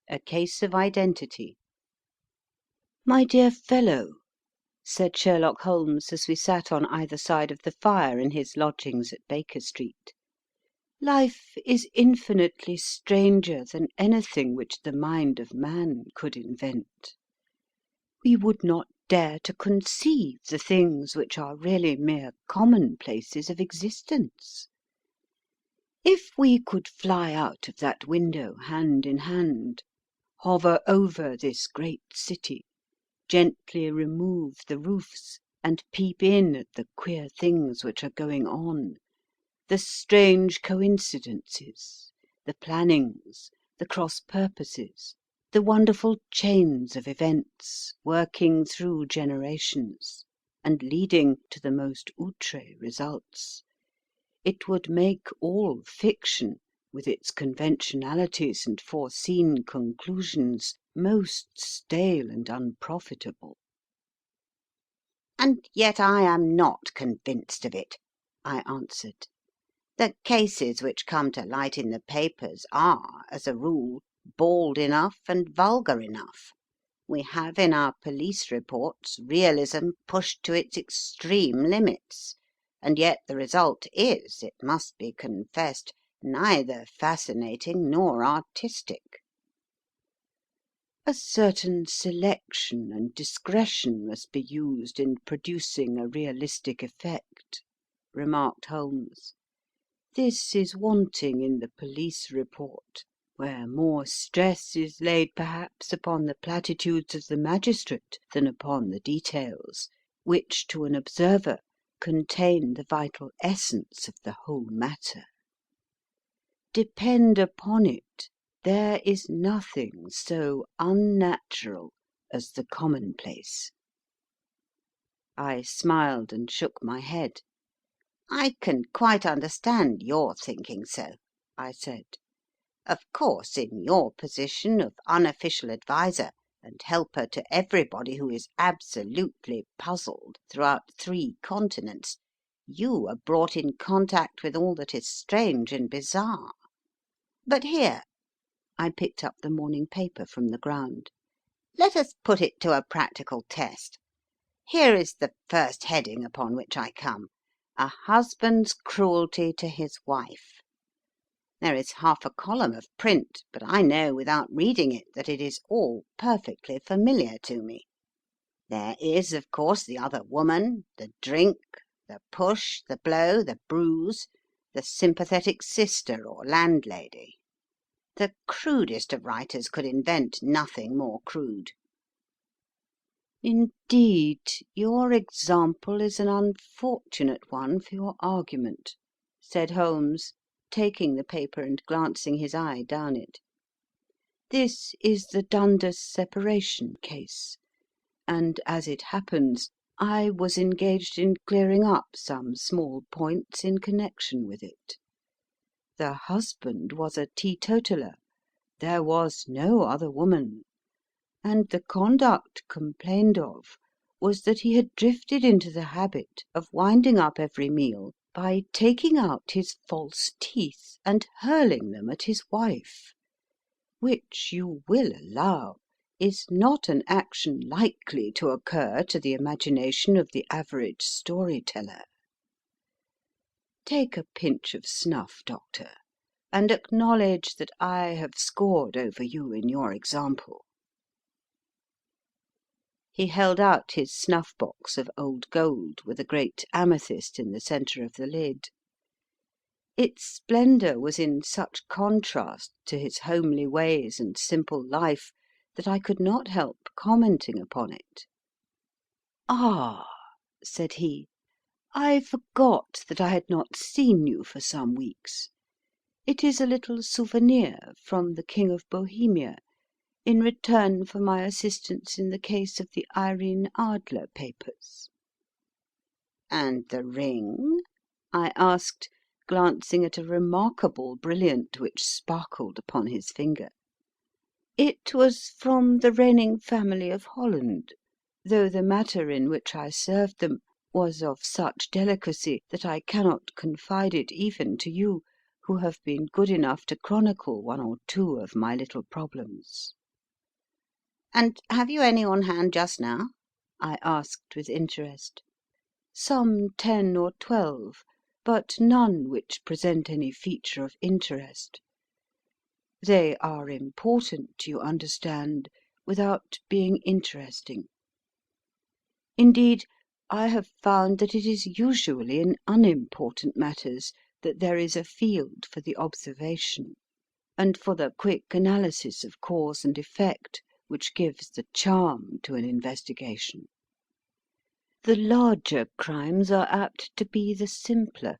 A Case of Identity. My dear fellow, said Sherlock Holmes as we sat on either side of the fire in his lodgings at Baker Street, life is infinitely stranger than anything which the mind of man could invent. We would not dare to conceive the things which are really mere commonplaces of existence. If we could fly out of that window hand in hand, hover over this great city, gently remove the roofs, and peep in at the queer things which are going on, the strange coincidences, the plannings, the cross-purposes, the wonderful chains of events working through generations, and leading to the most outre results, it would make all fiction, with its conventionalities and foreseen conclusions, most stale and unprofitable. And yet I am not convinced of it, I answered. The cases which come to light in the papers are, as a rule, bald enough and vulgar enough. We have in our police reports realism pushed to its extreme limits, and yet the result is, it must be confessed, neither fascinating nor artistic. A certain selection and discretion must be used in producing a realistic effect, remarked Holmes. This is wanting in the police report, where more stress is laid perhaps upon the platitudes of the magistrate than upon the details, which to an observer contain the vital essence of the whole matter. Depend upon it, there is nothing so unnatural as the commonplace. I smiled and shook my head. I can quite understand your thinking so, I said. Of course, in your position of unofficial adviser and helper to everybody who is absolutely puzzled throughout 3 continents, you are brought in contact with all that is strange and bizarre. But here, I picked up the morning paper from the ground, let us put it to a practical test. Here is the first heading upon which I come: A husband's cruelty to his wife. There is half a column of print, but I know without reading it that it is all perfectly familiar to me. There is, of course, the other woman, the drink, the push, the blow, the bruise, the sympathetic sister or landlady. The crudest of writers could invent nothing more crude. Indeed, your example is an unfortunate one for your argument, said Holmes, taking the paper and glancing his eye down it. This is the Dundas separation case, and, as it happens, I was engaged in clearing up some small points in connection with it. The husband was a teetotaler. There was no other woman, and the conduct complained of was that he had drifted into the habit of winding up every meal by taking out his false teeth and hurling them at his wife, which, you will allow, is not an action likely to occur to the imagination of the average story-teller. Take a pinch of snuff, Doctor, and acknowledge that I have scored over you in your example. He held out his snuff-box of old gold with a great amethyst in the centre of the lid. Its splendour was in such contrast to his homely ways and simple life that I could not help commenting upon it. "Ah," said he, "I forgot that I had not seen you for some weeks. It is a little souvenir from the King of Bohemia, in return for my assistance in the case of the Irene Adler papers." "And the ring?" I asked, glancing at a remarkable brilliant which sparkled upon his finger. "It was from the reigning family of Holland, though the matter in which I served them was of such delicacy that I cannot confide it even to you, who have been good enough to chronicle one or two of my little problems." "And have you any on hand just now?" I asked with interest. "Some 10 or 12, but none which present any feature of interest. They are important, you understand, without being interesting. Indeed, I have found that it is usually in unimportant matters that there is a field for the observation, and for the quick analysis of cause and effect which gives the charm to an investigation. The larger crimes are apt to be the simpler,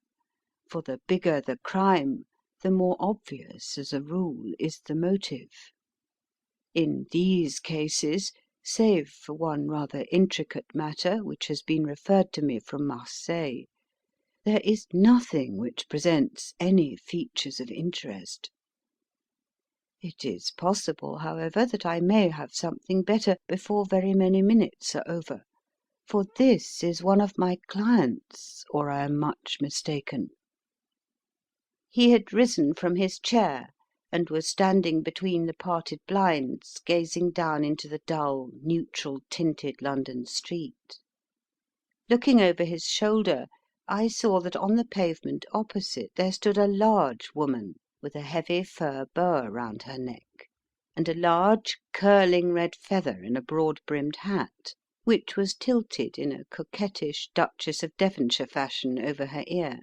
for the bigger the crime, the more obvious, as a rule, is the motive. In these cases, save for one rather intricate matter which has been referred to me from Marseille, there is nothing which presents any features of interest. It is possible, however, that I may have something better before very many minutes are over, for this is one of my clients, or I am much mistaken." He had risen from his chair, and was standing between the parted blinds, gazing down into the dull, neutral tinted London street. Looking over his shoulder, I saw that on the pavement opposite there stood a large woman with a heavy fur boa round her neck, and a large curling red feather in a broad brimmed hat, which was tilted in a coquettish Duchess of Devonshire fashion over her ear.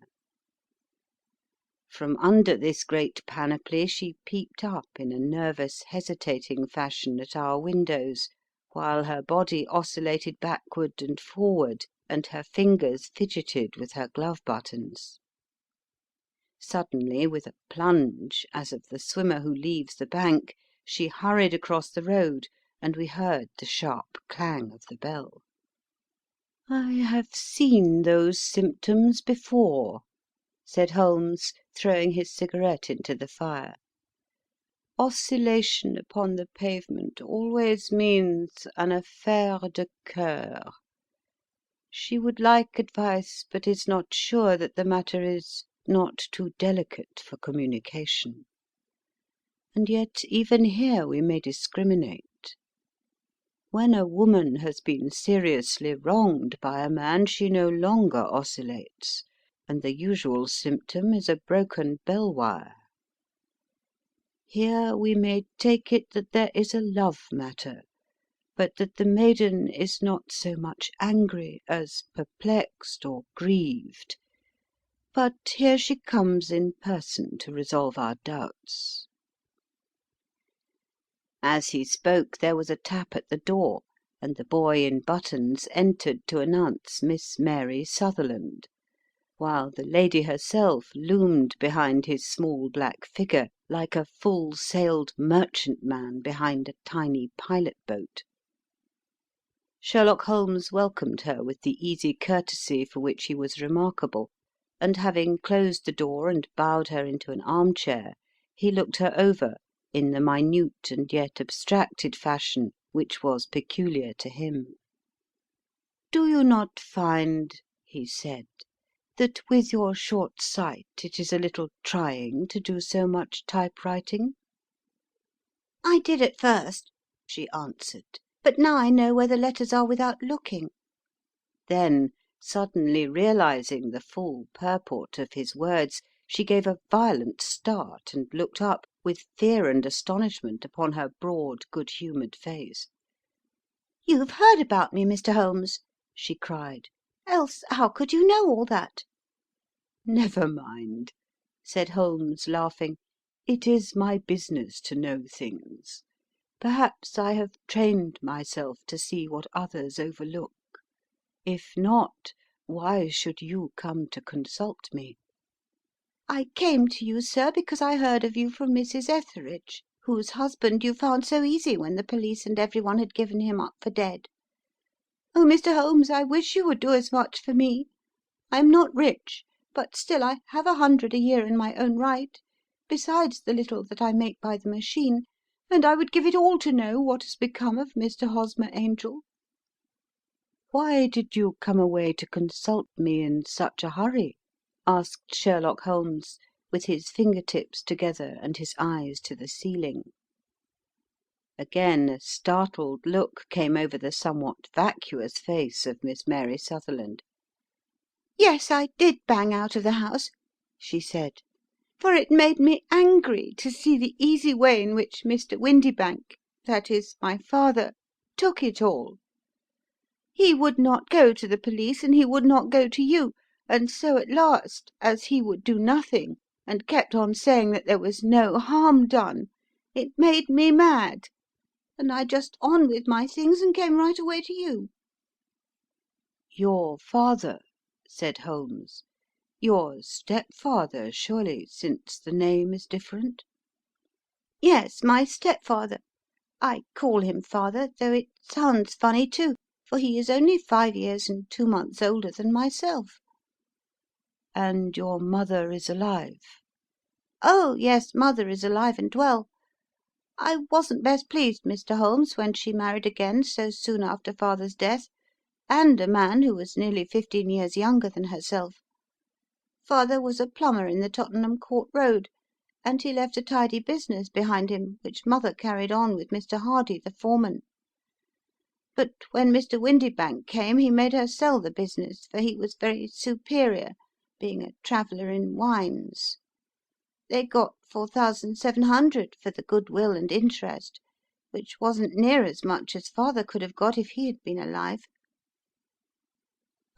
From under this great panoply she peeped up in a nervous, hesitating fashion at our windows, while her body oscillated backward and forward, and her fingers fidgeted with her glove buttons. Suddenly, with a plunge, as of the swimmer who leaves the bank, she hurried across the road, and we heard the sharp clang of the bell. "I have seen those symptoms before," said Holmes, throwing his cigarette into the fire. "Oscillation upon the pavement always means an affaire de cœur. She would like advice, but is not sure that the matter is not too delicate for communication. And yet even here we may discriminate. When a woman has been seriously wronged by a man, she no longer oscillates, and the usual symptom is a broken bell wire. Here we may take it that there is a love matter, but that the maiden is not so much angry as perplexed or grieved. But here she comes in person to resolve our doubts." As he spoke there was a tap at the door, and the boy in buttons entered to announce Miss Mary Sutherland, while the lady herself loomed behind his small black figure like a full-sailed merchantman behind a tiny pilot-boat. Sherlock Holmes welcomed her with the easy courtesy for which he was remarkable, and having closed the door and bowed her into an armchair, he looked her over in the minute and yet abstracted fashion which was peculiar to him. "Do you not find," he said, "that with your short sight it is a little trying to do so much typewriting?" "I did at first," she answered, "but now I know where the letters are without looking." Then, suddenly realizing the full purport of his words, she gave a violent start and looked up, with fear and astonishment upon her broad, good-humoured face. "You've heard about me, Mr. Holmes," she cried, "else how could you know all that?" "Never mind," said Holmes, laughing. "It is my business to know things. Perhaps I have trained myself to see what others overlook. If not, why should you come to consult me?" "I came to you, sir, because I heard of you from Mrs. Etheridge, whose husband you found so easy when the police and everyone had given him up for dead. Oh, Mr. Holmes, I wish you would do as much for me. I am not rich, but still I have 100 a year in my own right, besides the little that I make by the machine, and I would give it all to know what has become of Mr. Hosmer Angel." "Why did you come away to consult me in such a hurry?" asked Sherlock Holmes, with his fingertips together and his eyes to the ceiling. Again a startled look came over the somewhat vacuous face of Miss Mary Sutherland. "Yes, I did bang out of the house," she said, "for it made me angry to see the easy way in which Mr. Windybank, that is, my father, took it all. He would not go to the police, and he would not go to you, and so at last, as he would do nothing, and kept on saying that there was no harm done, it made me mad, and I just on with my things and came right away to you." "Your father," said Holmes. "Your stepfather, surely, since the name is different?" "Yes, my stepfather. I call him father, though it sounds funny too, for he is only 5 years and 2 months older than myself." "And your mother is alive?" "Oh, yes, mother is alive and well. I wasn't best pleased, Mr. Holmes, when she married again so soon after father's death, and a man who was nearly 15 years younger than herself. Father was a plumber in the Tottenham Court Road, and he left a tidy business behind him, which mother carried on with Mr. Hardy, the foreman. But when Mr. Windybank came he made her sell the business, for he was very superior, being a traveller in wines. They got 4,700 for the goodwill and interest, which wasn't near as much as father could have got if he had been alive."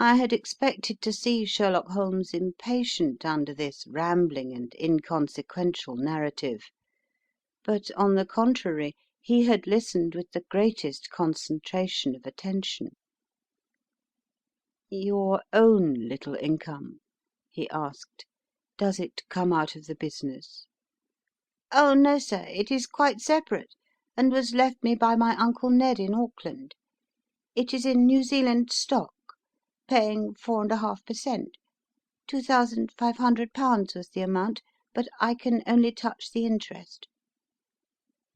I had expected to see Sherlock Holmes impatient under this rambling and inconsequential narrative, but on the contrary he had listened with the greatest concentration of attention. "Your own little income," he asked, "does it come out of the business?" "Oh, no, sir, it is quite separate, and was left me by my Uncle Ned in Auckland. It is in New Zealand stock, paying 4.5%. £2,500 was the amount, but I can only touch the interest."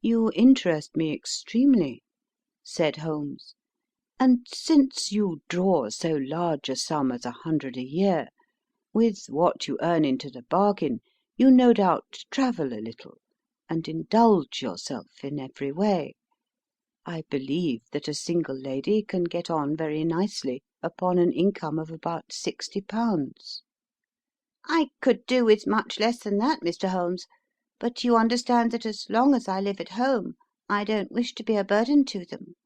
"You interest me extremely," said Holmes, "and since you draw so large a sum as 100 a year, with what you earn into the bargain, you no doubt travel a little, and indulge yourself in every way. I believe that a single lady can get on very nicely upon an income of about £60. "I could do with much less than that, Mr. Holmes, but you understand that as long as I live at home I don't wish to be a burden to them,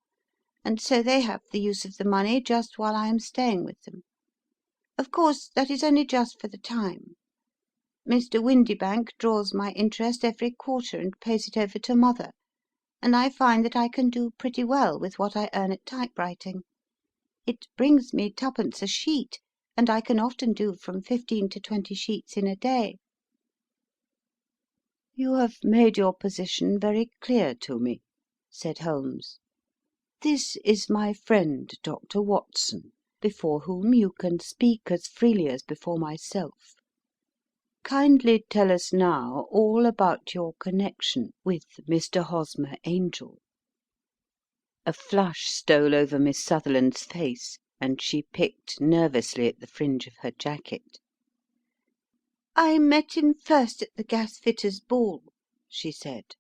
and so they have the use of the money just while I am staying with them. Of course, that is only just for the time. Mr. Windybank draws my interest every quarter and pays it over to mother, and I find that I can do pretty well with what I earn at typewriting. It brings me twopence a sheet, and I can often do from 15 to 20 sheets in a day." "You have made your position very clear to me," said Holmes. "This is my friend, Dr. Watson, before whom you can speak as freely as before myself. Kindly tell us now all about your connection with Mr. Hosmer Angel." A flush stole over Miss Sutherland's face, and she picked nervously at the fringe of her jacket. "I met him first at the gasfitters' ball," she said.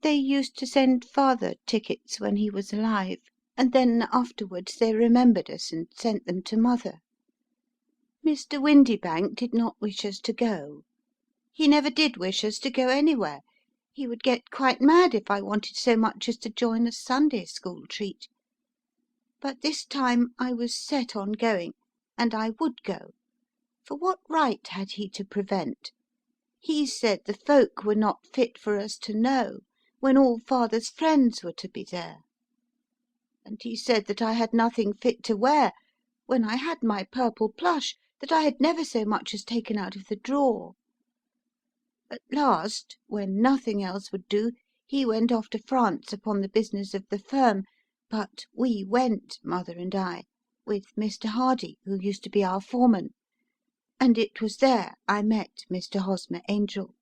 "They used to send father tickets when he was alive, and then afterwards they remembered us and sent them to mother. Mr. Windybank did not wish us to go. He never did wish us to go anywhere. He would get quite mad if I wanted so much as to join a Sunday school treat. But this time I was set on going, and I would go, for what right had he to prevent? He said the folk were not fit for us to know, when all father's friends were to be there. And he said that I had nothing fit to wear, when I had my purple plush that I had never so much as taken out of the drawer. At last, when nothing else would do, he went off to France upon the business of the firm, but we went, mother and I, with Mr. Hardy, who used to be our foreman, and it was there I met Mr. Hosmer Angel."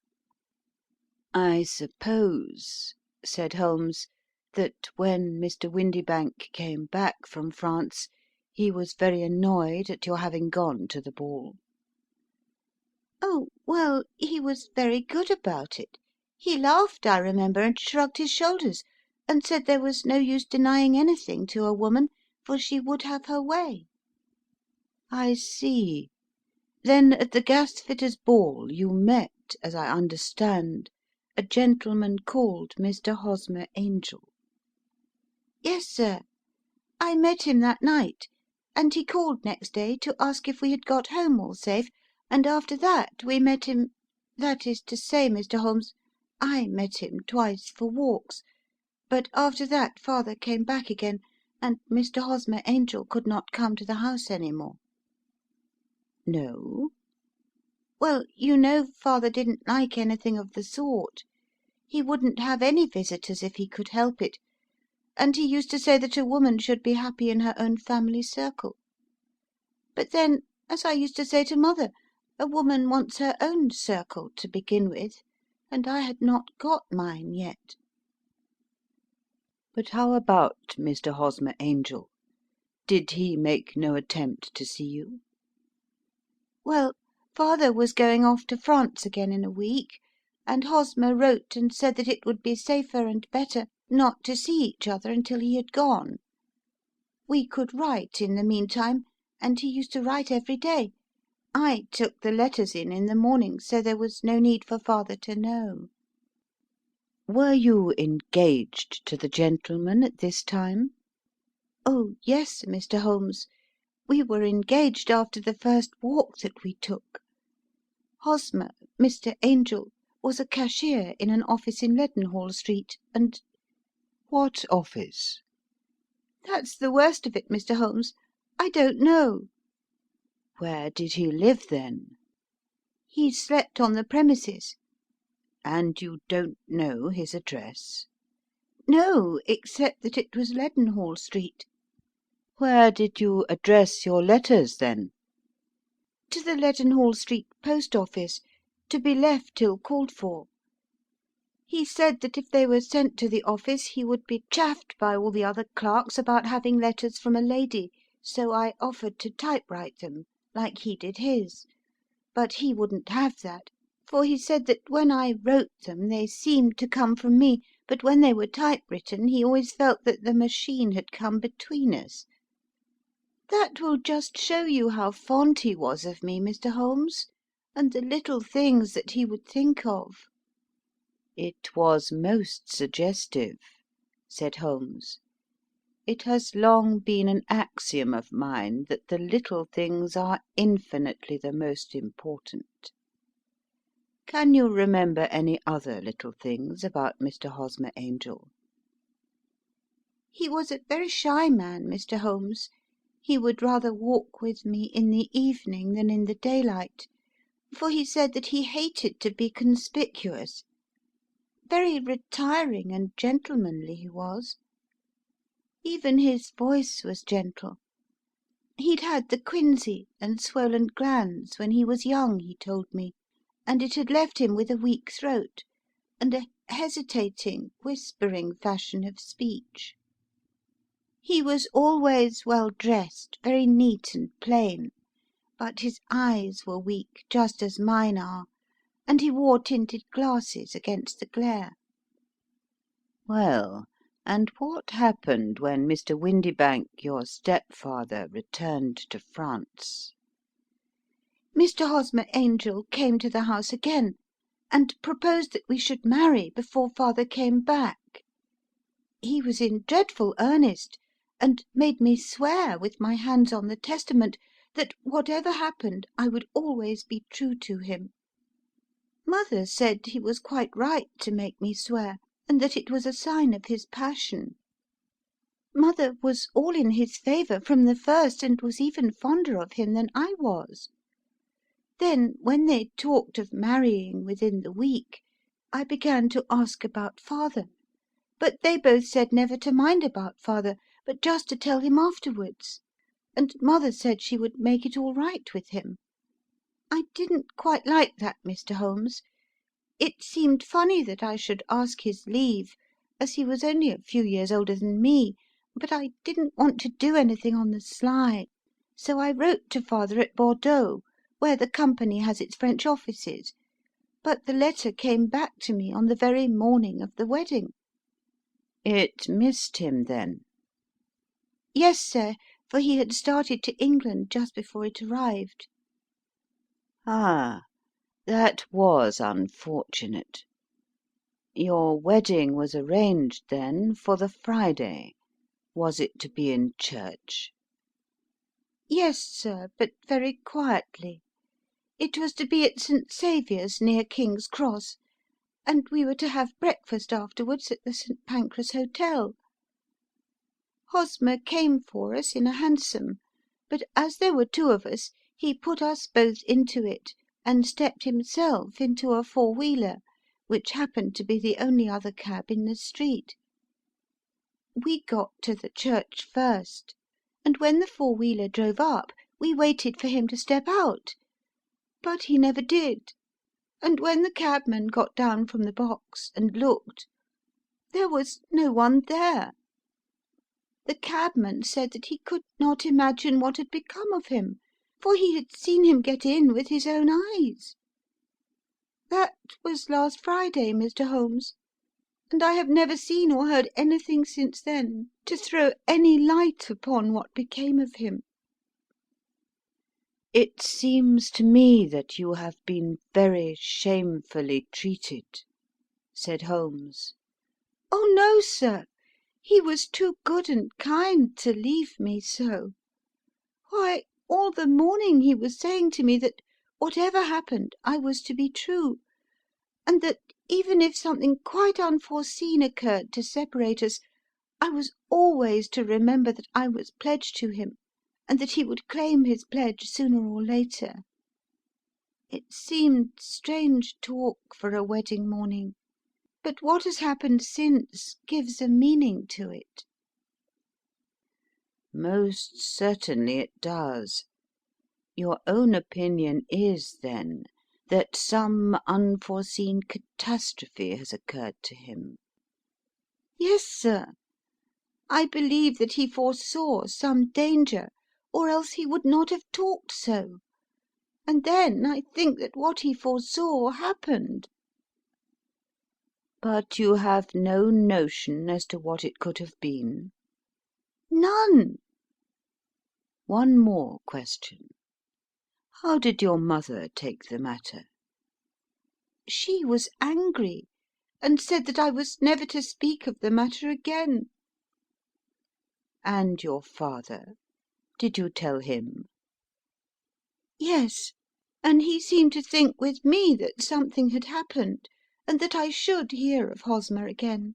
"I suppose," said Holmes, "that when Mr. Windybank came back from France he was very annoyed at your having gone to the ball." "Oh, Well, he was very good about it. He laughed, I remember, and shrugged his shoulders, and said there was no use denying anything to a woman, for she would have her way." "I see. Then at the gasfitters' ball you met, as I understand, a gentleman called Mr. Hosmer Angel." "Yes, sir. I met him that night, and he called next day to ask if we had got home all safe, and after that we met him, that is to say, Mr. Holmes, I met him twice for walks, but after that father came back again, and Mr. Hosmer Angel could not come to the house any more." "No?" "Well, you know father didn't like anything of the sort. He wouldn't have any visitors if he could help it, and he used to say that a woman should be happy in her own family circle. But then, as I used to say to mother, a woman wants her own circle to begin with, and I had not got mine yet." "But how about Mr. Hosmer Angel? Did he make no attempt to see you?" "Well, father was going off to France again in a week, and Hosmer wrote and said that it would be safer and better not to see each other until he had gone. We could write in the meantime, and he used to write every day. I took the letters in the morning, so there was no need for father to know." "Were you engaged to the gentleman at this time?" "Oh, yes, Mr. Holmes. We were engaged after the first walk that we took. Hosmer, Mr. Angel, was a cashier in an office in Leadenhall Street, and—" "What office?" "That's the worst of it, Mr. Holmes. I don't know." "Where did he live, then?" "He slept on the premises." "And you don't know his address?" "No, except that it was Leadenhall Street." "Where did you address your letters, then?" "To the Leadenhall Street post office, to be left till called for. He said that if they were sent to the office he would be chaffed by all the other clerks about having letters from a lady, so I offered to typewrite them, like he did his. But he wouldn't have that, for he said that when I wrote them they seemed to come from me, but when they were typewritten he always felt that the machine had come between us. That will just show you how fond he was of me, Mr. Holmes, and the little things that he would think of." "It was most suggestive," said Holmes. "It has long been an axiom of mine that the little things are infinitely the most important. Can you remember any other little things about Mr. Hosmer Angel?" "He was a very shy man, Mr. Holmes. He would rather walk with me in the evening than in the daylight, for he said that he hated to be conspicuous. Very retiring and gentlemanly he was. Even his voice was gentle. He'd had the quinsy and swollen glands when he was young, he told me, and it had left him with a weak throat, and a hesitating, whispering fashion of speech. He was always well dressed, very neat and plain, but his eyes were weak, just as mine are, and he wore tinted glasses against the glare." "Well, and what happened when Mr. Windybank, your stepfather, returned to France?" "Mr. Hosmer Angel came to the house again, and proposed that we should marry before father came back. He was in dreadful earnest, and made me swear, with my hands on the Testament, that whatever happened I would always be true to him. Mother said he was quite right to make me swear, and that it was a sign of his passion. Mother was all in his favour from the first, and was even fonder of him than I was. Then, when they talked of marrying within the week, I began to ask about father, but they both said never to mind about father, but just to tell him afterwards, and mother said she would make it all right with him. I didn't quite like that, Mr. Holmes. It seemed funny that I should ask his leave, as he was only a few years older than me, but I didn't want to do anything on the sly, so I wrote to father at Bordeaux, where the company has its French offices, but the letter came back to me on the very morning of the wedding." "It missed him, then?" "Yes, sir, for he had started to England just before it arrived." "Ah, that was unfortunate. Your wedding was arranged, then, for the Friday. Was it to be in church?" "Yes, sir, but very quietly. It was to be at St. Saviour's, near King's Cross, and we were to have breakfast afterwards at the St. Pancras Hotel. Hosmer came for us in a hansom, but as there were two of us, he put us both into it and stepped himself into a four-wheeler, which happened to be the only other cab in the street. We got to the church first, and when the four-wheeler drove up, we waited for him to step out, but he never did, and when the cabman got down from the box and looked, there was no one there. The cabman said that he could not imagine what had become of him, for he had seen him get in with his own eyes. That was last Friday, Mr. Holmes, and I have never seen or heard anything since then to throw any light upon what became of him." "It seems to me that you have been very shamefully treated," said Holmes. "Oh, no, sir. He was too good and kind to leave me so. Why, all the morning he was saying to me that whatever happened I was to be true, and that even if something quite unforeseen occurred to separate us, I was always to remember that I was pledged to him, and that he would claim his pledge sooner or later. It seemed strange talk for a wedding morning, but what has happened since gives a meaning to it." "Most certainly it does. Your own opinion is, then, that some unforeseen catastrophe has occurred to him?" "Yes, sir. I believe that he foresaw some danger, or else he would not have talked so. And then I think that what he foresaw happened." "But you have no notion as to what it could have been?" "None." "One more question. How did your mother take the matter?" "She was angry, and said that I was never to speak of the matter again." "And your father? Did you tell him?" "Yes, and he seemed to think with me that something had happened, and that I should hear of Hosmer again.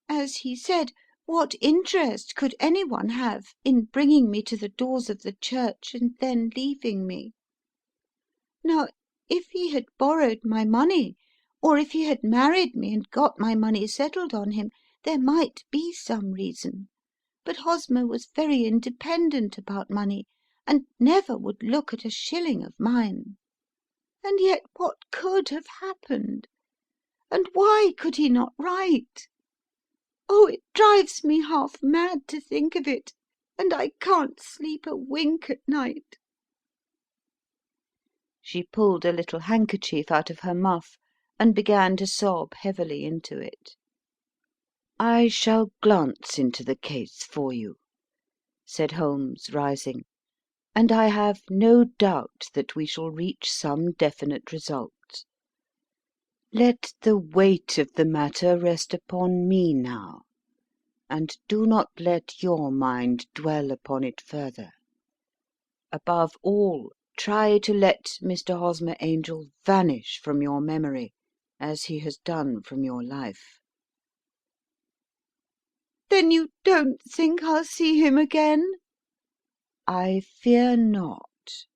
As he said, what interest could anyone have in bringing me to the doors of the church and then leaving me? Now, if he had borrowed my money, or if he had married me and got my money settled on him, there might be some reason, but Hosmer was very independent about money, and never would look at a shilling of mine. And yet what could have happened? And why could he not write? Oh, it drives me half mad to think of it, and I can't sleep a wink at night." She pulled a little handkerchief out of her muff and began to sob heavily into it. "I shall glance into the case for you," said Holmes, rising, "and I have no doubt that we shall reach some definite result. Let the weight of the matter rest upon me now, and do not let your mind dwell upon it further. Above all, try to let Mr. Hosmer Angel vanish from your memory, as he has done from your life." "Then you don't think I'll see him again?" "I fear not."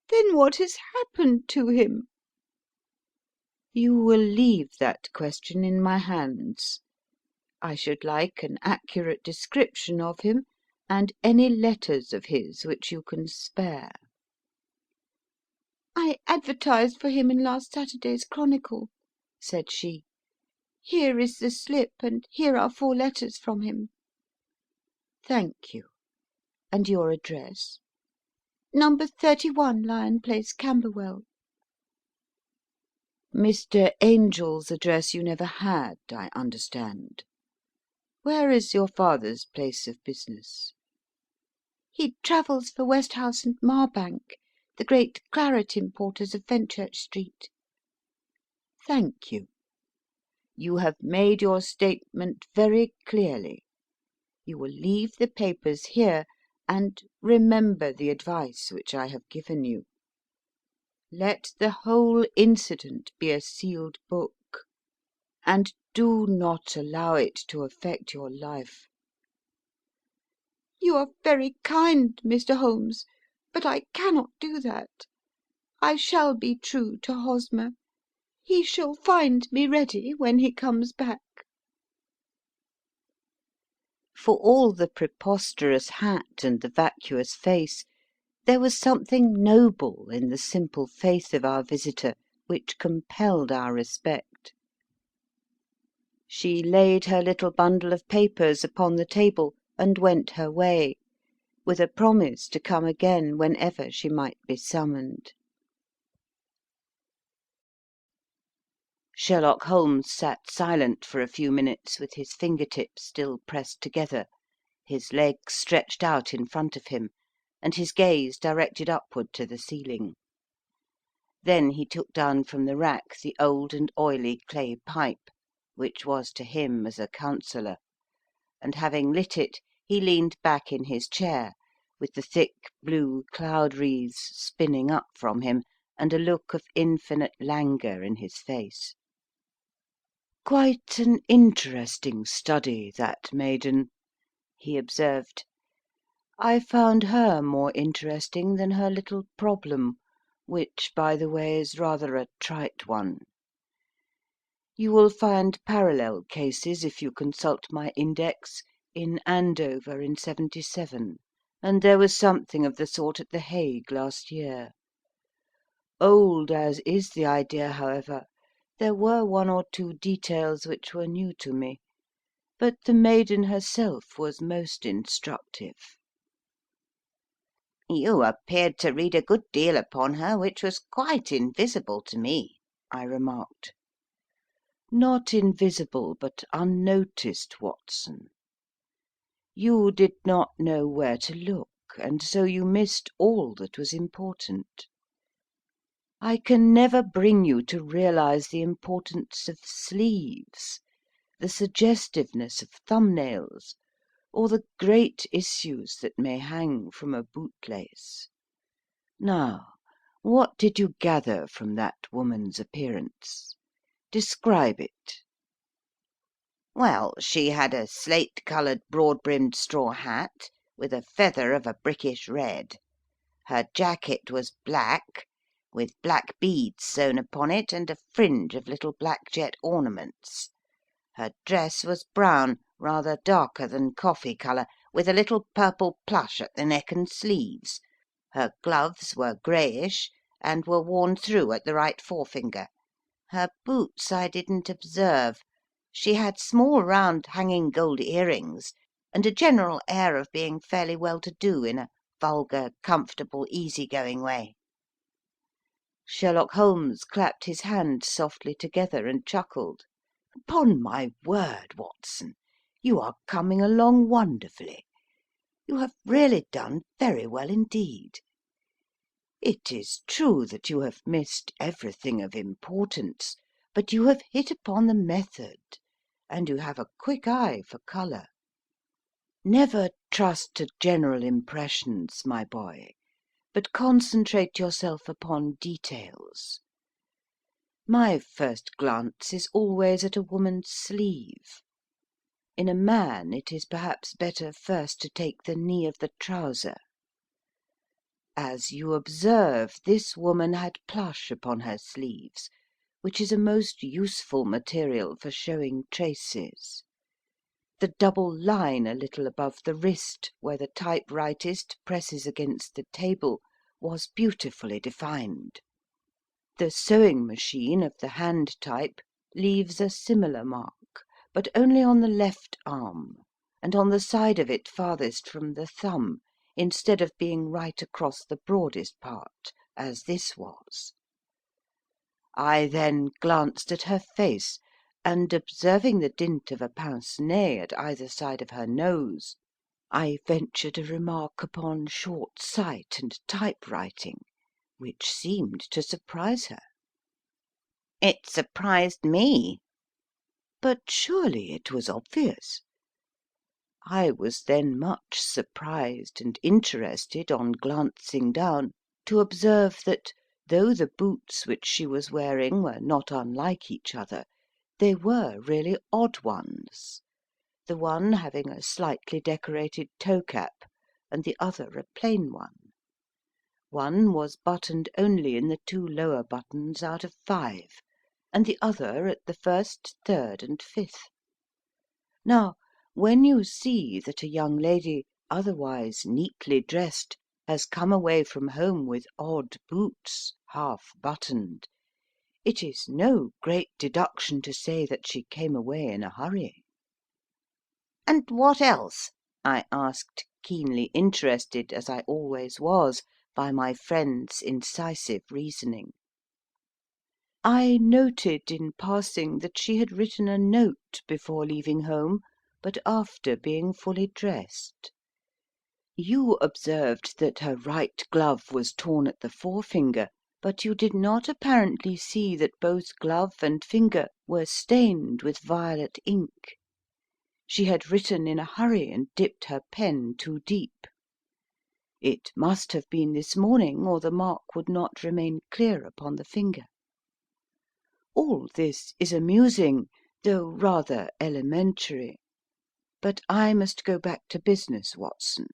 "Then what has happened to him?" "You will leave that question in my hands. I should like an accurate description of him, and any letters of his which you can spare." "I advertised for him in last Saturday's Chronicle," said she. "Here is the slip, and here are 4 letters from him." "Thank you. And your address?" "Number 31, Lion Place, Camberwell." Mr. Angel's address you never had, I understand. Where is your father's place of business?" "He travels for Westhouse and Marbank, the great claret importers of Fenchurch Street." "Thank you. You have made your statement very clearly. You will leave the papers here, and remember the advice which I have given you. Let the whole incident be a sealed book, and do not allow it to affect your life." "You are very kind, Mr. Holmes, but I cannot do that. I shall be true to Hosmer. He shall find me ready when he comes back." For all the preposterous hat and the vacuous face, there was something noble in the simple faith of our visitor which compelled our respect. She laid her little bundle of papers upon the table and went her way, with a promise to come again whenever she might be summoned. Sherlock Holmes sat silent for a few minutes with his fingertips still pressed together, his legs stretched out in front of him, and his gaze directed upward to the ceiling. Then he took down from the rack the old and oily clay pipe, which was to him as a counsellor, and having lit it, he leaned back in his chair, with the thick blue cloud wreaths spinning up from him, and a look of infinite languor in his face. "Quite an interesting study, that maiden," he observed. "I found her more interesting than her little problem, which, by the way, is rather a trite one. You will find parallel cases, if you consult my index, in Andover in '77, and there was something of the sort at The Hague last year. Old as is the idea, however, there were one or two details which were new to me, but the maiden herself was most instructive." "You appeared to read a good deal upon her which was quite invisible to me," I remarked. "Not invisible, but unnoticed, Watson. You did not know where to look, and so you missed all that was important. I can never bring you to realise the importance of sleeves, the suggestiveness of thumbnails, or the great issues that may hang from a bootlace. Now, what did you gather from that woman's appearance? Describe it." "Well, she had a slate-coloured, broad-brimmed straw hat, with a feather of a brickish red. Her jacket was black, with black beads sewn upon it, and a fringe of little black jet ornaments. Her dress was brown, rather darker than coffee colour, with a little purple plush at the neck and sleeves. Her gloves were greyish, and were worn through at the right forefinger. Her boots I didn't observe. She had small round hanging gold earrings, and a general air of being fairly well to do in a vulgar, comfortable, easy-going way." Sherlock Holmes clapped his hands softly together and chuckled. "Upon my word, Watson, you are coming along wonderfully. You have really done very well indeed. It is true that you have missed everything of importance, but you have hit upon the method, and you have a quick eye for colour. Never trust to general impressions, my boy, but concentrate yourself upon details. My first glance is always at a woman's sleeve. In a man it is perhaps better first to take the knee of the trouser. As you observe, this woman had plush upon her sleeves, which is a most useful material for showing traces. The double line a little above the wrist, where the typewritist presses against the table, was beautifully defined. The sewing machine of the hand type leaves a similar mark, but only on the left arm, and on the side of it farthest from the thumb, instead of being right across the broadest part, as this was. I then glanced at her face, and observing the dint of a pince nez at either side of her nose, I ventured a remark upon short sight and typewriting, which seemed to surprise her. It surprised me. But surely it was obvious. I was then much surprised and interested, on glancing down, to observe that, though the boots which she was wearing were not unlike each other, they were really odd ones, the one having a slightly decorated toe cap, and the other a plain one. One was buttoned only in the 2 lower buttons out of 5, and the other at the 1st, 3rd, and 5th. Now, when you see that a young lady, otherwise neatly dressed, has come away from home with odd boots, half buttoned, it is no great deduction to say that she came away in a hurry. And what else? I asked, keenly interested, as I always was, by my friend's incisive reasoning. I noted in passing that she had written a note before leaving home, but after being fully dressed. You observed that her right glove was torn at the forefinger, but you did not apparently see that both glove and finger were stained with violet ink. She had written in a hurry and dipped her pen too deep. It must have been this morning, or the mark would not remain clear upon the finger. All this is amusing, though rather elementary. But I must go back to business, Watson.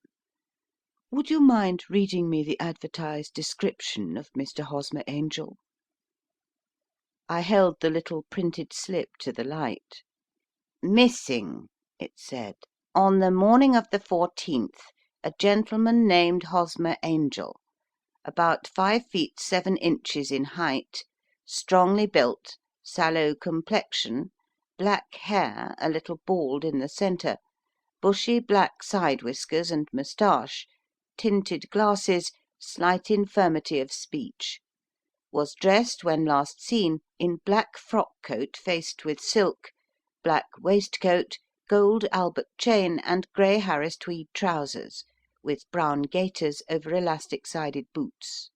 Would you mind reading me the advertised description of Mr. Hosmer Angel? I held the little printed slip to the light. Missing, it said, on the morning of the 14th, a gentleman named Hosmer Angel, about 5 feet 7 inches in height, strongly built, sallow complexion, black hair a little bald in the centre, bushy black side whiskers and moustache, tinted glasses, slight infirmity of speech. Was dressed when last seen in black frock coat faced with silk, black waistcoat, gold Albert chain, and grey Harris tweed trousers, with brown gaiters over elastic sided boots.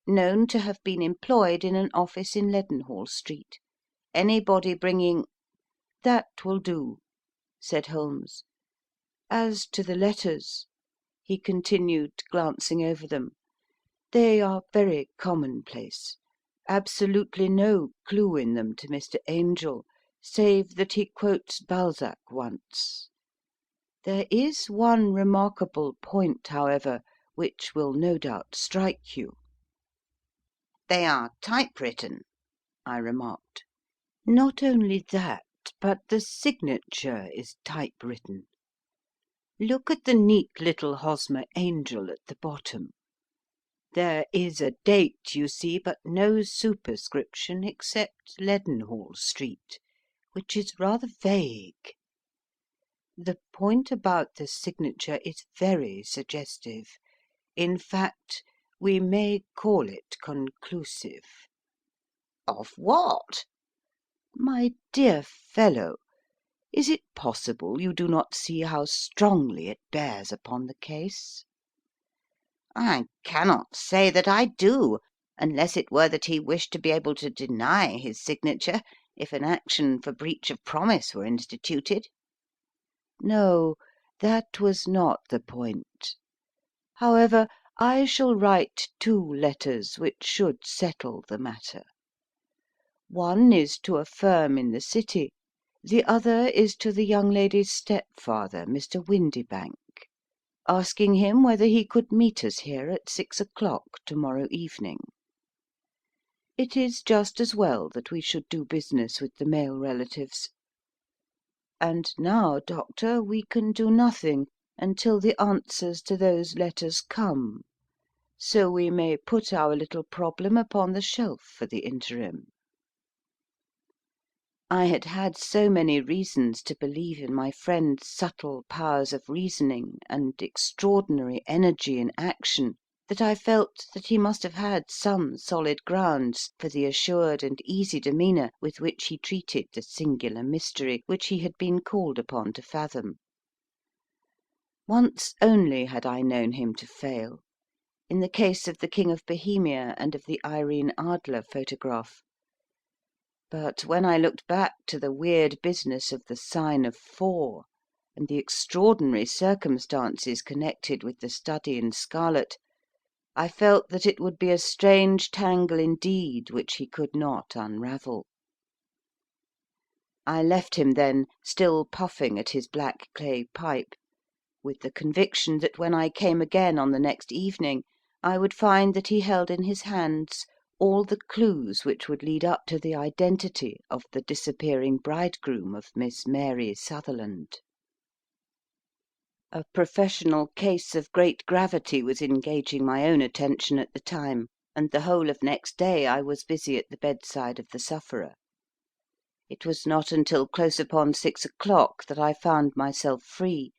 Known to have been employed in an office in Leadenhall Street. Anybody bringing That will do, said Holmes. As to the letters, he continued, glancing over them, they are very commonplace. Absolutely no clue in them to Mr. Angel, save that he quotes Balzac once. There is one remarkable point, however, which will no doubt strike you. They are typewritten, I remarked. Not only that, but the signature is typewritten. Look at the neat little Hosmer Angel at the bottom. There is a date, you see, but no superscription except Leadenhall Street, which is rather vague. The point about the signature is very suggestive. In fact, we may call it conclusive. Of what? My dear fellow, is it possible you do not see how strongly it bears upon the case? I cannot say that I do, unless it were that he wished to be able to deny his signature if an action for breach of promise were instituted. No, that was not the point. However, I shall write 2 letters which should settle the matter. One is to a firm in the City, the other is to the young lady's stepfather, Mr. Windibank, asking him whether he could meet us here at 6 o'clock tomorrow evening. It is just as well that we should do business with the male relatives. And now, Doctor, we can do nothing until the answers to those letters come, so we may put our little problem upon the shelf for the interim. I had had so many reasons to believe in my friend's subtle powers of reasoning and extraordinary energy in action that I felt that he must have had some solid grounds for the assured and easy demeanour with which he treated the singular mystery which he had been called upon to fathom. Once only had I known him to fail, in the case of the King of Bohemia and of the Irene Adler photograph. But when I looked back to the weird business of the Sign of Four, and the extraordinary circumstances connected with the study in scarlet, I felt that it would be a strange tangle indeed which he could not unravel. I left him then, still puffing at his black clay pipe, with the conviction that when I came again on the next evening I would find that he held in his hands all the clues which would lead up to the identity of the disappearing bridegroom of Miss Mary Sutherland. A professional case of great gravity was engaging my own attention at the time, and the whole of next day I was busy at the bedside of the sufferer. It was not until close upon 6 o'clock that I found myself free,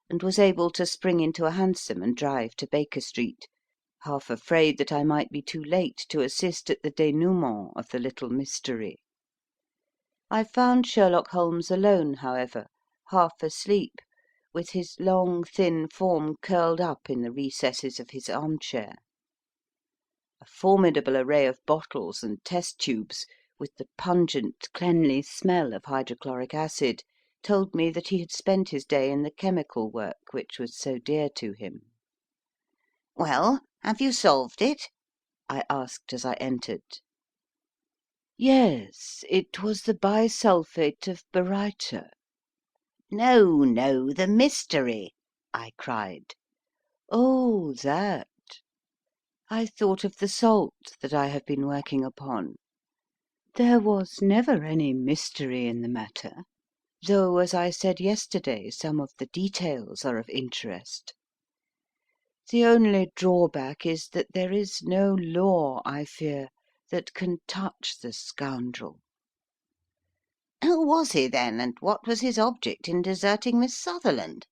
and was able to spring into a hansom and drive to Baker Street, half afraid that I might be too late to assist at the dénouement of the little mystery. I found Sherlock Holmes alone, however, half asleep, with his long, thin form curled up in the recesses of his armchair. A formidable array of bottles and test tubes, with the pungent, cleanly smell of hydrochloric acid, told me that he had spent his day in the chemical work which was so dear to him. Well, have you solved it? I asked as I entered. Yes, it was the bisulphate of baryta. No, no, the mystery, I cried. Oh, that. I thought of the salt that I have been working upon. There was never any mystery in the matter, though, as I said yesterday, some of the details are of interest. The only drawback is that there is no law, I fear, that can touch the scoundrel. Who was he, then, and what was his object in deserting Miss Sutherland?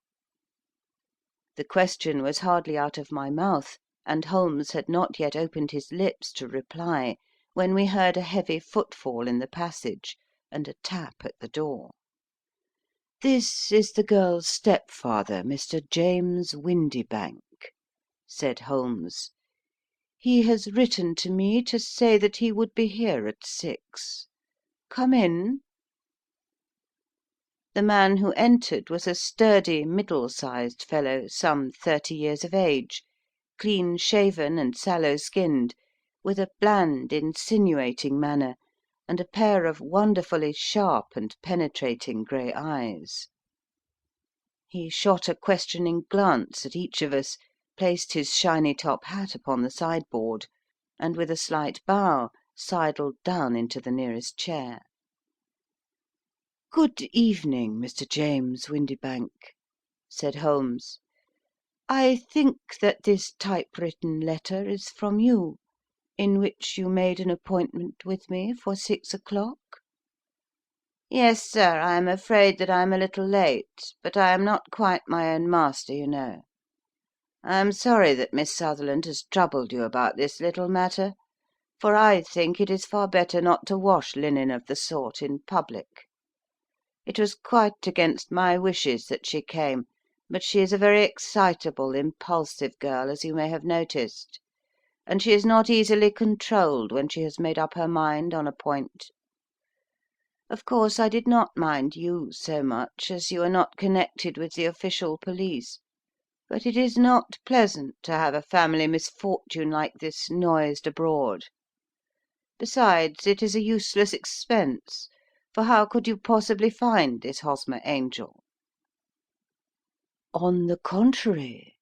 The question was hardly out of my mouth, and Holmes had not yet opened his lips to reply, when we heard a heavy footfall in the passage, and a tap at the door. "This is the girl's stepfather, Mr. James Windibank," said Holmes. "He has written to me to say that he would be here at 6. Come in." The man who entered was a sturdy, middle-sized fellow, some 30 years of age, clean shaven and sallow skinned, with a bland, insinuating manner, and a pair of wonderfully sharp and penetrating grey eyes. He shot a questioning glance at each of us, placed his shiny top hat upon the sideboard, and with a slight bow sidled down into the nearest chair. "Good evening, Mr. James Windibank," said Holmes. "I think that this typewritten letter is from you, in which you made an appointment with me for 6 o'clock?" Yes, sir, I am afraid that I am a little late, but I am not quite my own master, you know. I am sorry that Miss Sutherland has troubled you about this little matter, for I think it is far better not to wash linen of the sort in public. It was quite against my wishes that she came, but she is a very excitable, impulsive girl, as you may have noticed, and she is not easily controlled when she has made up her mind on a point. Of course, I did not mind you so much, as you are not connected with the official police, but it is not pleasant to have a family misfortune like this noised abroad. Besides, it is a useless expense, for how could you possibly find this Hosmer Angel? "On the contrary,"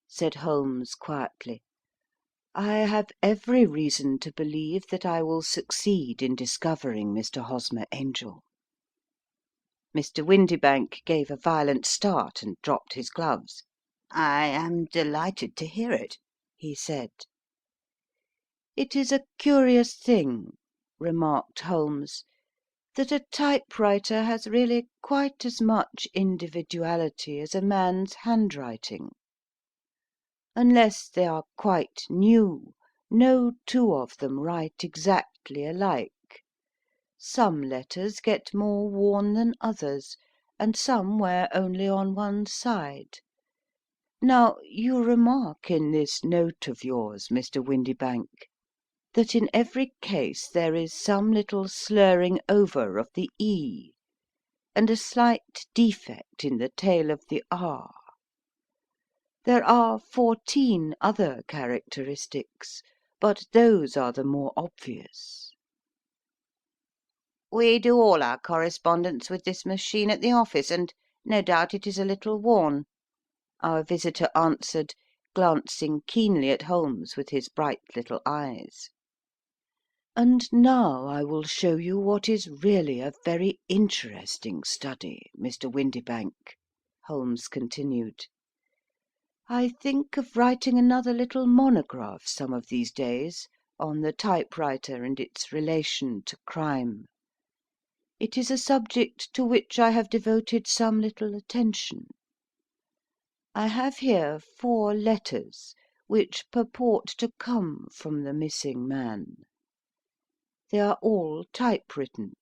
said Holmes quietly, "I have every reason to believe that I will succeed in discovering Mr. Hosmer Angel." Mr. Windibank gave a violent start and dropped his gloves. I am delighted to hear it, he said. "It is a curious thing," remarked Holmes, "that a typewriter has really quite as much individuality as a man's handwriting. Unless they are quite new, no two of them write exactly alike. Some letters get more worn than others, and some wear only on one side. Now, you remark in this note of yours, Mr. Windibank, that in every case there is some little slurring over of the E, and a slight defect in the tail of the R. There are 14 other characteristics, but those are the more obvious. We do all our correspondence with this machine at the office, and no doubt it is a little worn," our visitor answered, glancing keenly at Holmes with his bright little eyes. And now I will show you what is really a very interesting study, Mr. Windibank, Holmes continued. I think of writing another little monograph some of these days on the typewriter and its relation to crime. It is a subject to which I have devoted some little attention. I have here 4 letters which purport to come from the missing man. They are all typewritten.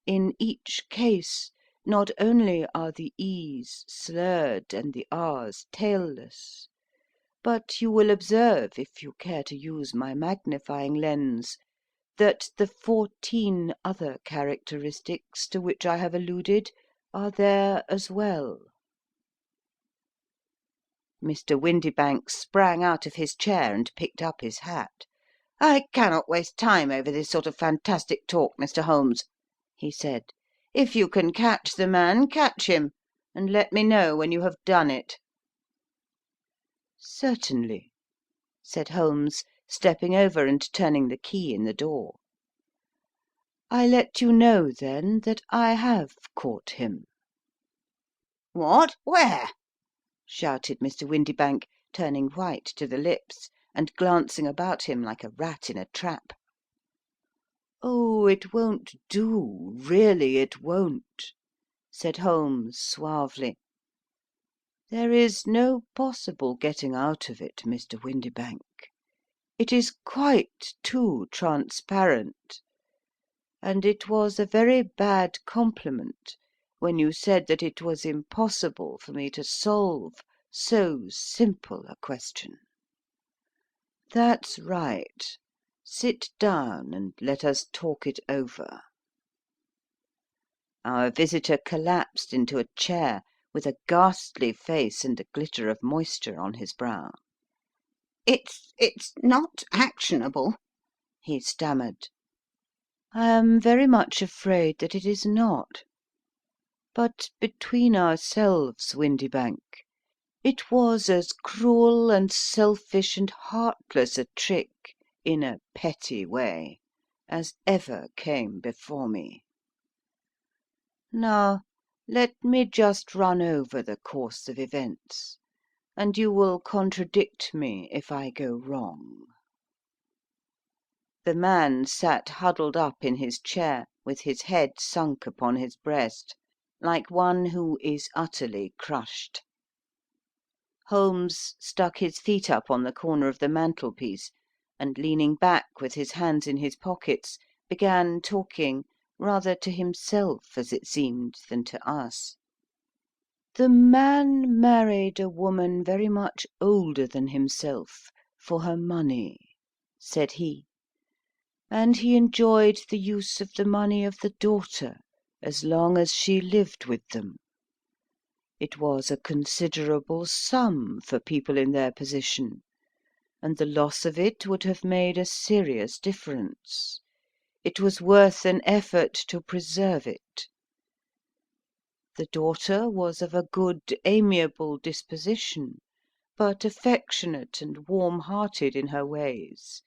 In each case, not only are the E's slurred and the R's tailless, but you will observe, if you care to use my magnifying lens, that the 14 other characteristics to which I have alluded are there as well. Mr. Windibank sprang out of his chair and picked up his hat. "I cannot waste time over this sort of fantastic talk, Mr. Holmes," he said. "If you can catch the man, catch him, and let me know when you have done it." "Certainly," said Holmes, stepping over and turning the key in the door. "I let you know, then, that I have caught him." "What? Where?" shouted Mr. Windibank, turning white to the lips, and glancing about him like a rat in a trap. "Oh, it won't do, really it won't," said Holmes suavely. "There is no possible getting out of it, Mr. Windibank. It is quite too transparent, and it was a very bad compliment when you said that it was impossible for me to solve so simple a question. That's right. Sit down and let us talk it over." Our visitor collapsed into a chair, with a ghastly face and a glitter of moisture on his brow. It's not actionable," He stammered. "I am very much afraid that it is not. But between ourselves, Windibank, it was as cruel and selfish and heartless a trick, in a petty way, as ever came before me. Now, let me just run over the course of events, and you will contradict me if I go wrong." The man sat huddled up in his chair, with his head sunk upon his breast, like one who is utterly crushed. Holmes stuck his feet up on the corner of the mantelpiece, and leaning back with his hands in his pockets, began talking, rather to himself, as it seemed, than to us. "The man married a woman very much older than himself, for her money," said he, "and he enjoyed the use of the money of the daughter as long as she lived with them. It was a considerable sum for people in their position, and the loss of it would have made a serious difference. It was worth an effort to preserve it. The daughter was of a good, amiable disposition, but affectionate and warm-hearted in her ways,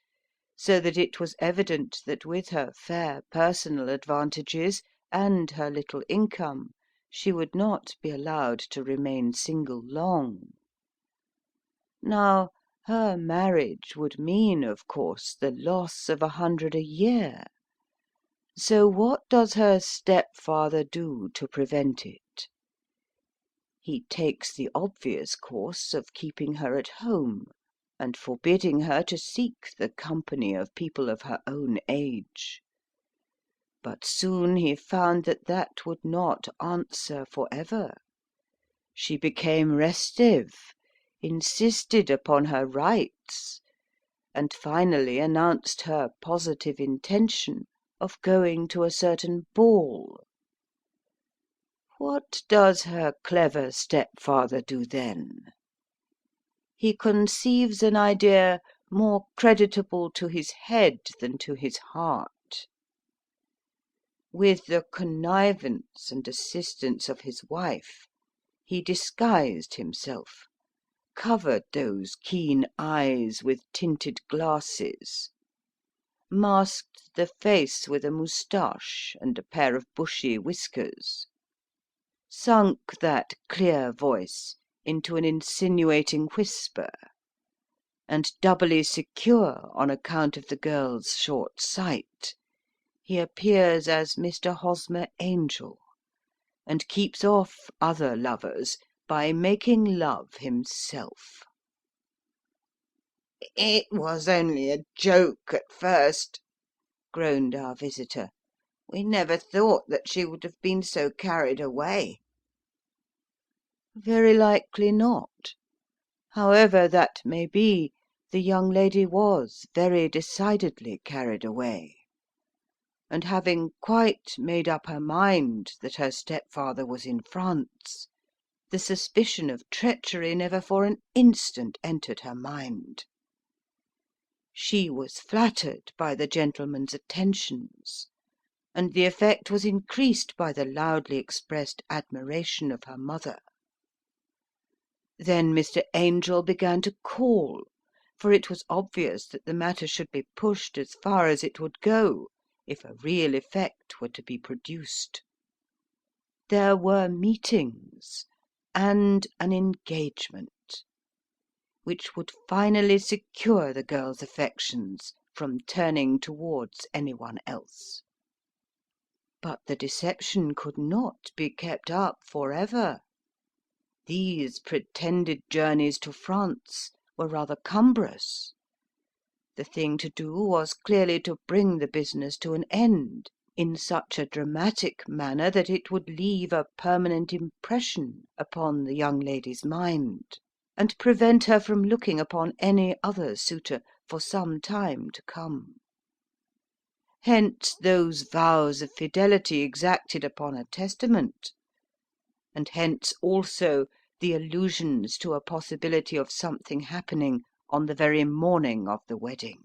so that it was evident that with her fair personal advantages and her little income she would not be allowed to remain single long. Now, her marriage would mean, of course, the loss of 100 a year. So what does her stepfather do to prevent it? He takes the obvious course of keeping her at home, and forbidding her to seek the company of people of her own age. But soon he found that that would not answer for ever. She became restive, insisted upon her rights, and finally announced her positive intention of going to a certain ball. What does her clever stepfather do then? He conceives an idea more creditable to his head than to his heart. With the connivance and assistance of his wife, he disguised himself, covered those keen eyes with tinted glasses, masked the face with a moustache and a pair of bushy whiskers, sunk that clear voice into an insinuating whisper, and doubly secure on account of the girl's short sight, he appears as Mr. Hosmer Angel, and keeps off other lovers by making love himself. "It was only a joke at first," groaned our visitor. "We never thought that she would have been so carried away." Very likely not. However that may be, the young lady was very decidedly carried away, and having quite made up her mind that her stepfather was in France, the suspicion of treachery never for an instant entered her mind. She was flattered by the gentleman's attentions, and the effect was increased by the loudly expressed admiration of her mother. Then Mr. Angel began to call, for it was obvious that the matter should be pushed as far as it would go, if a real effect were to be produced. There were meetings, and an engagement, which would finally secure the girl's affections from turning towards anyone else. But the deception could not be kept up for ever. These pretended journeys to France were rather cumbrous. The thing to do was clearly to bring the business to an end in such a dramatic manner that it would leave a permanent impression upon the young lady's mind, and prevent her from looking upon any other suitor for some time to come. Hence those vows of fidelity exacted upon a testament, and hence also the allusions to a possibility of something happening on the very morning of the wedding.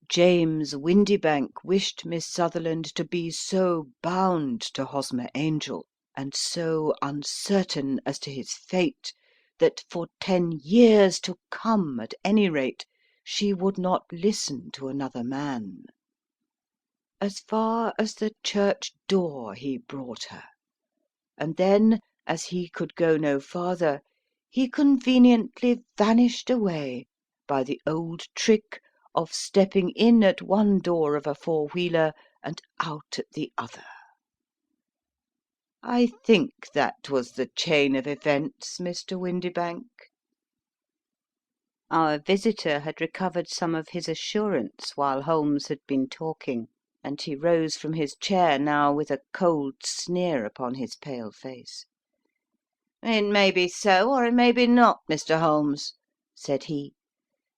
James Windybank wished Miss Sutherland to be so bound to Hosmer Angel, and so uncertain as to his fate, that for 10 years to come, at any rate, she would not listen to another man. As far as the church door he brought her, and then, as he could go no farther, he conveniently vanished away by the old trick of stepping in at one door of a four-wheeler and out at the other. I think that was the chain of events, Mr. Windybank." Our visitor had recovered some of his assurance while Holmes had been talking, and he rose from his chair now with a cold sneer upon his pale face. "It may be so, or it may be not, Mr. Holmes," said he.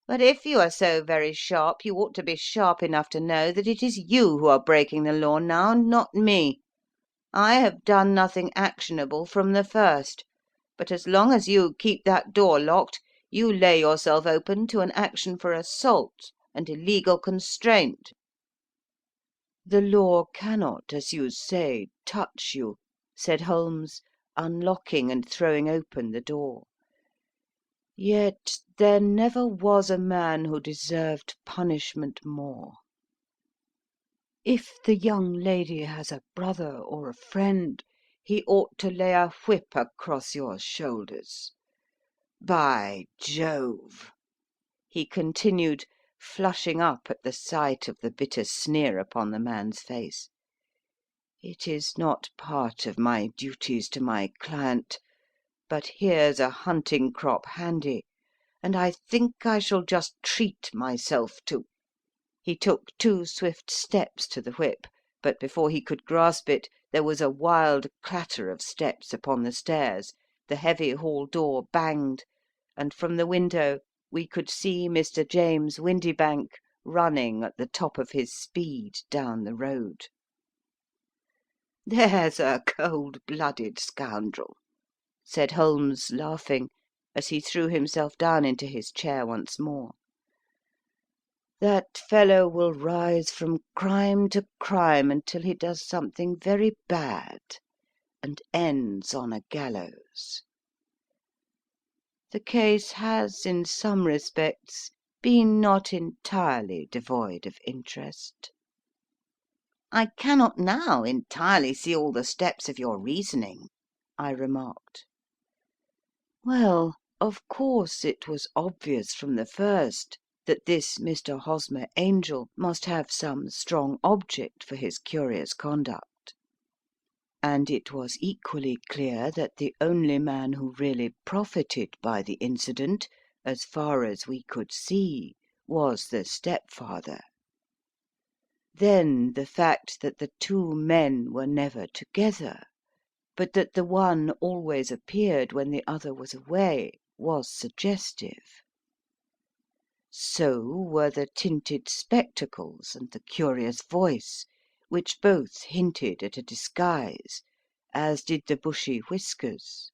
"But if you are so very sharp, you ought to be sharp enough to know that it is you who are breaking the law now, and not me. I have done nothing actionable from the first, but as long as you keep that door locked, you lay yourself open to an action for assault and illegal constraint." "The law cannot, as you say, touch you," said Holmes, unlocking and throwing open the door. "Yet there never was a man who deserved punishment more. If the young lady has a brother or a friend, he ought to lay a whip across your shoulders. By Jove!" he continued, flushing up at the sight of the bitter sneer upon the man's face, "it is not part of my duties to my client, but here's a hunting crop handy, and I think I shall just treat myself to—" He took 2 swift steps to the whip, but before he could grasp it there was a wild clatter of steps upon the stairs, the heavy hall door banged, and from the window we could see Mr. James Windibank running at the top of his speed down the road. "There's a cold-blooded scoundrel," said Holmes, laughing, as he threw himself down into his chair once more. "That fellow will rise from crime to crime until he does something very bad and ends on a gallows. The case has, in some respects, been not entirely devoid of interest." "I cannot now entirely see all the steps of your reasoning," I remarked. "Well, of course it was obvious from the first that this Mr. Hosmer Angel must have some strong object for his curious conduct. And it was equally clear that the only man who really profited by the incident, as far as we could see, was the stepfather. Then the fact that the 2 men were never together, but that the one always appeared when the other was away, was suggestive. So were the tinted spectacles and the curious voice, which both hinted at a disguise, as did the bushy whiskers.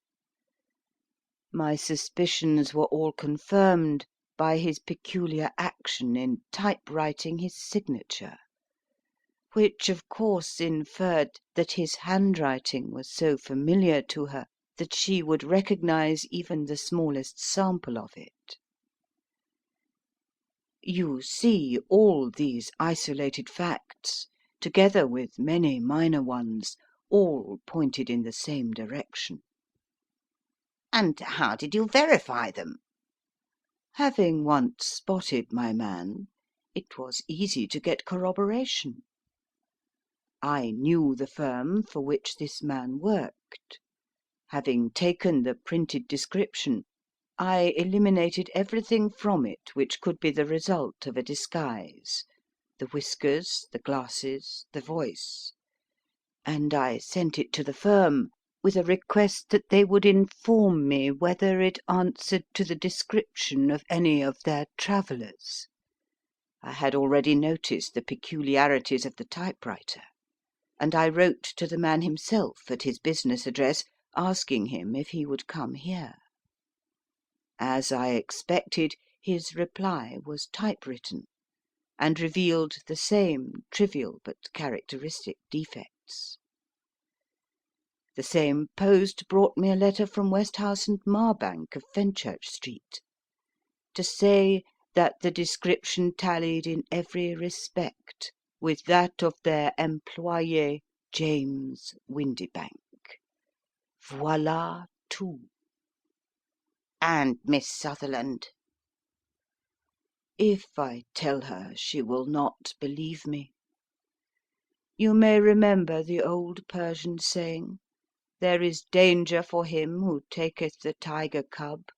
My suspicions were all confirmed by his peculiar action in typewriting his signature, which of course inferred that his handwriting was so familiar to her that she would recognize even the smallest sample of it. You see, all these isolated facts, together with many minor ones, all pointed in the same direction. "And how did you verify them?" "Having once spotted my man, it was easy to get corroboration. I knew the firm for which this man worked. Having taken the printed description, I eliminated everything from it which could be the result of a disguise, the whiskers, the glasses, the voice, and I sent it to the firm with a request that they would inform me whether it answered to the description of any of their travellers. I had already noticed the peculiarities of the typewriter, and I wrote to the man himself at his business address, asking him if he would come here. As I expected, his reply was typewritten, and revealed the same trivial but characteristic defects. The same post brought me a letter from Westhouse and Marbank of Fenchurch Street, to say that the description tallied in every respect with that of their employé, James Windibank. Voilà tout." "And Miss Sutherland?" "If I tell her, she will not believe me. You may remember the old Persian saying, 'There is danger for him who taketh the tiger cub,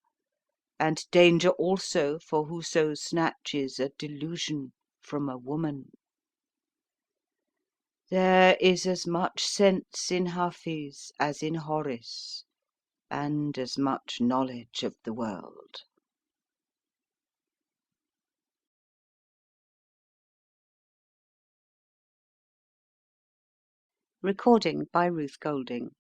and danger also for whoso snatches a delusion from a woman.' There is as much sense in Hafiz as in Horace, and as much knowledge of the world." Recording by Ruth Golding.